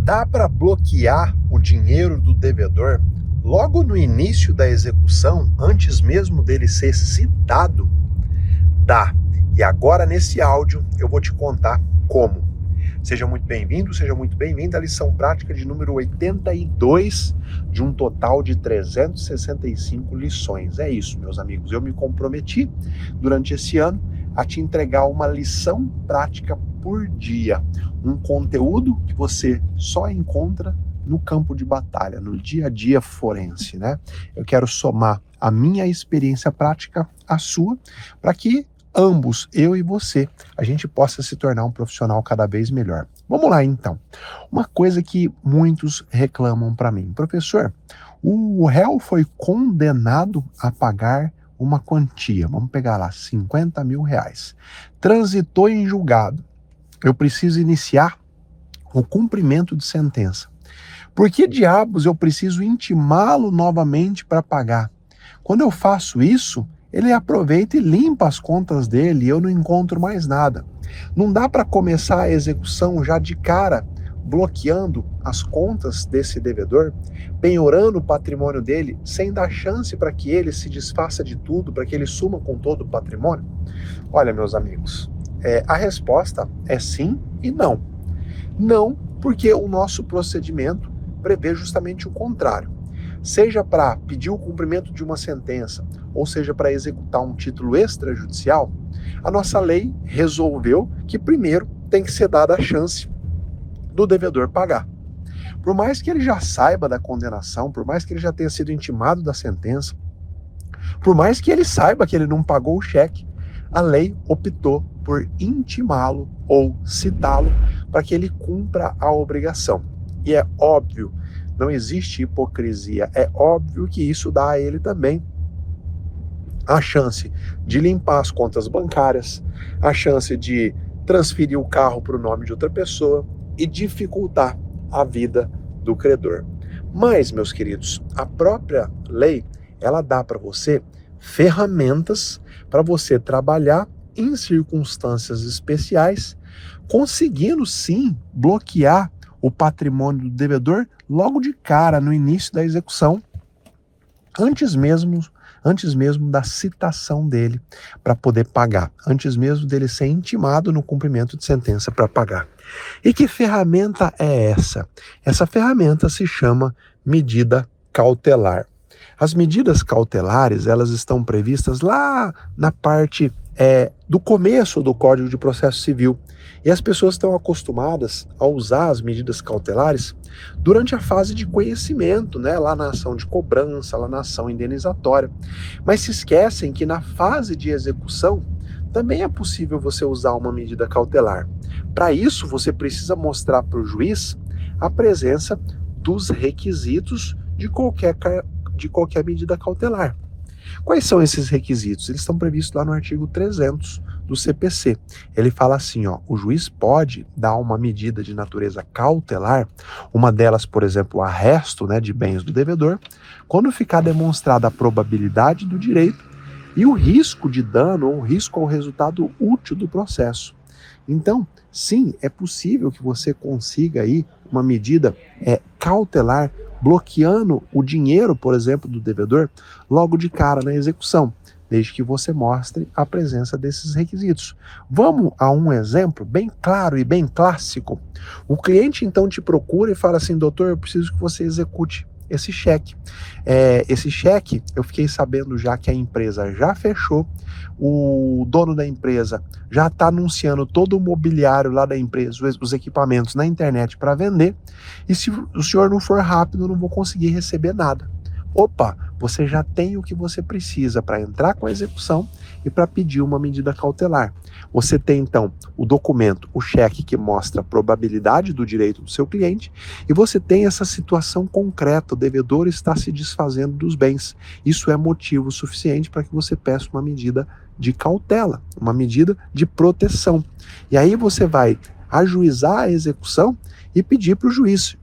Dá para bloquear o dinheiro do devedor logo no início da execução, antes mesmo dele ser citado? Dá. E agora nesse áudio eu vou te contar como. Seja muito bem-vindo, seja muito bem-vinda à lição prática de número 82 de um total de 365 lições. É isso, meus amigos. Eu me comprometi durante esse ano a te entregar uma lição prática por dia. Um conteúdo que você só encontra no campo de batalha, no dia a dia forense, né? Eu quero somar a minha experiência prática à sua, para que ambos, eu e você, a gente possa se tornar um profissional cada vez melhor. Vamos lá, então. Uma coisa que muitos reclamam para mim. Professor, o réu foi condenado a pagar uma quantia, vamos pegar lá, 50 mil reais. Transitou em julgado. Eu preciso iniciar o cumprimento de sentença. Por que diabos eu preciso intimá-lo novamente para pagar? Quando eu faço isso, ele aproveita e limpa as contas dele e eu não encontro mais nada. Não dá para começar a execução já de cara, bloqueando as contas desse devedor, penhorando o patrimônio dele, sem dar chance para que ele se desfaça de tudo, para que ele suma com todo o patrimônio? Olha, meus amigos, a resposta é sim e não. Não, porque o nosso procedimento prevê justamente o contrário. Seja para pedir o cumprimento de uma sentença, ou seja para executar um título extrajudicial, a nossa lei resolveu que primeiro tem que ser dada a chance do devedor pagar. Por mais que ele já saiba da condenação, por mais que ele já tenha sido intimado da sentença, por mais que ele saiba que ele não pagou o cheque, a lei optou por intimá-lo ou citá-lo para que ele cumpra a obrigação. E é óbvio, não existe hipocrisia, é óbvio que isso dá a ele também a chance de limpar as contas bancárias, a chance de transferir o carro para o nome de outra pessoa e dificultar a vida do credor. Mas, meus queridos, a própria lei, ela dá para você ferramentas para você trabalhar em circunstâncias especiais, conseguindo sim bloquear o patrimônio do devedor logo de cara, no início da execução, antes mesmo da citação dele para poder pagar, antes mesmo dele ser intimado no cumprimento de sentença para pagar. E que ferramenta é essa? Essa ferramenta se chama medida cautelar. As medidas cautelares, elas estão previstas lá na parte do começo do Código de Processo Civil. E as pessoas estão acostumadas a usar as medidas cautelares durante a fase de conhecimento, né? Lá na ação de cobrança, lá na ação indenizatória. Mas se esquecem que na fase de execução também é possível você usar uma medida cautelar. Para isso, você precisa mostrar para o juiz a presença dos requisitos de qualquer medida cautelar. Quais são esses requisitos? Eles estão previstos lá no artigo 300 do CPC. Ele fala assim, o juiz pode dar uma medida de natureza cautelar, uma delas, por exemplo, o arresto, de bens do devedor, quando ficar demonstrada a probabilidade do direito e o risco de dano ou risco ao resultado útil do processo. Então, sim, é possível que você consiga aí uma medida cautelar, bloqueando o dinheiro, por exemplo, do devedor, logo de cara na execução, desde que você mostre a presença desses requisitos. Vamos a um exemplo bem claro e bem clássico. O cliente então te procura e fala assim, doutor, eu preciso que você execute esse cheque. Esse cheque, eu fiquei sabendo já que a empresa já fechou, o dono da empresa já está anunciando todo o mobiliário lá da empresa, os equipamentos na internet para vender, e se o senhor não for rápido, eu não vou conseguir receber nada. Opa, você já tem o que você precisa para entrar com a execução e para pedir uma medida cautelar. Você tem então o documento, o cheque que mostra a probabilidade do direito do seu cliente, e você tem essa situação concreta, o devedor está se desfazendo dos bens. Isso é motivo suficiente para que você peça uma medida de cautela, uma medida de proteção. E aí você vai ajuizar a execução e pedir para o juiz,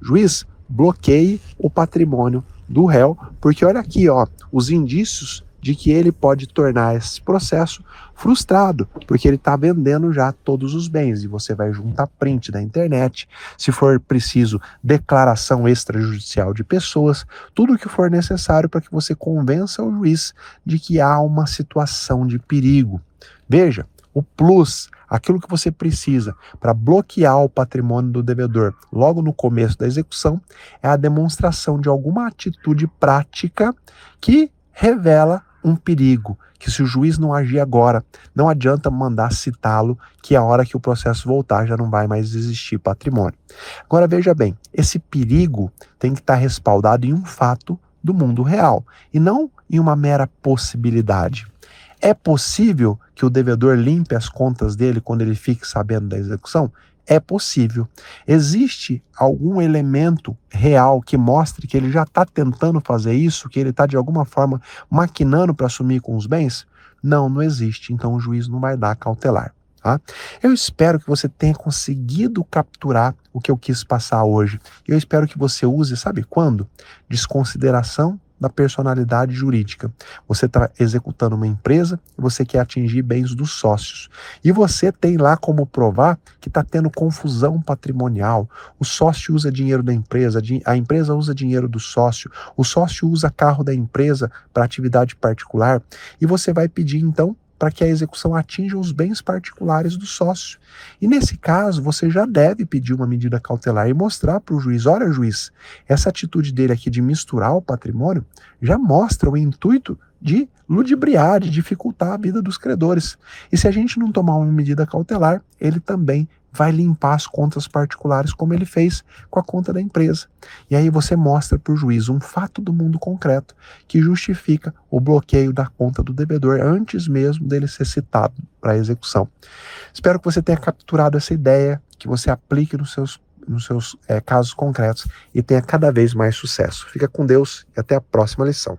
bloqueie o patrimônio do réu, porque olha aqui, os indícios de que ele pode tornar esse processo frustrado, porque ele está vendendo já todos os bens, e você vai juntar print da internet, se for preciso, declaração extrajudicial de pessoas, tudo o que for necessário para que você convença o juiz de que há uma situação de perigo. Veja, o plus, aquilo que você precisa para bloquear o patrimônio do devedor logo no começo da execução, é a demonstração de alguma atitude prática que revela um perigo, que se o juiz não agir agora, não adianta mandar citá-lo, que a hora que o processo voltar já não vai mais existir patrimônio. Agora veja bem, esse perigo tem que estar respaldado em um fato do mundo real, e não em uma mera possibilidade. É possível que o devedor limpe as contas dele quando ele fique sabendo da execução? É possível. Existe algum elemento real que mostre que ele já está tentando fazer isso, que ele está de alguma forma maquinando para assumir com os bens? Não, não existe. Então o juiz não vai dar cautelar. Tá? Eu espero que você tenha conseguido capturar o que eu quis passar hoje. Eu espero que você use, sabe quando? Desconsideração da personalidade jurídica. Você está executando uma empresa e você quer atingir bens dos sócios. E você tem lá como provar que está tendo confusão patrimonial. O sócio usa dinheiro da empresa, a empresa usa dinheiro do sócio, o sócio usa carro da empresa para atividade particular. E você vai pedir, então, para que a execução atinja os bens particulares do sócio. E nesse caso, você já deve pedir uma medida cautelar e mostrar para o juiz, olha juiz, essa atitude dele aqui de misturar o patrimônio já mostra o intuito de ludibriar, de dificultar a vida dos credores. E se a gente não tomar uma medida cautelar, ele também vai limpar as contas particulares como ele fez com a conta da empresa. E aí você mostra para o juiz um fato do mundo concreto que justifica o bloqueio da conta do devedor antes mesmo dele ser citado para a execução. Espero que você tenha capturado essa ideia, que você aplique nos seus casos concretos e tenha cada vez mais sucesso. Fica com Deus e até a próxima lição.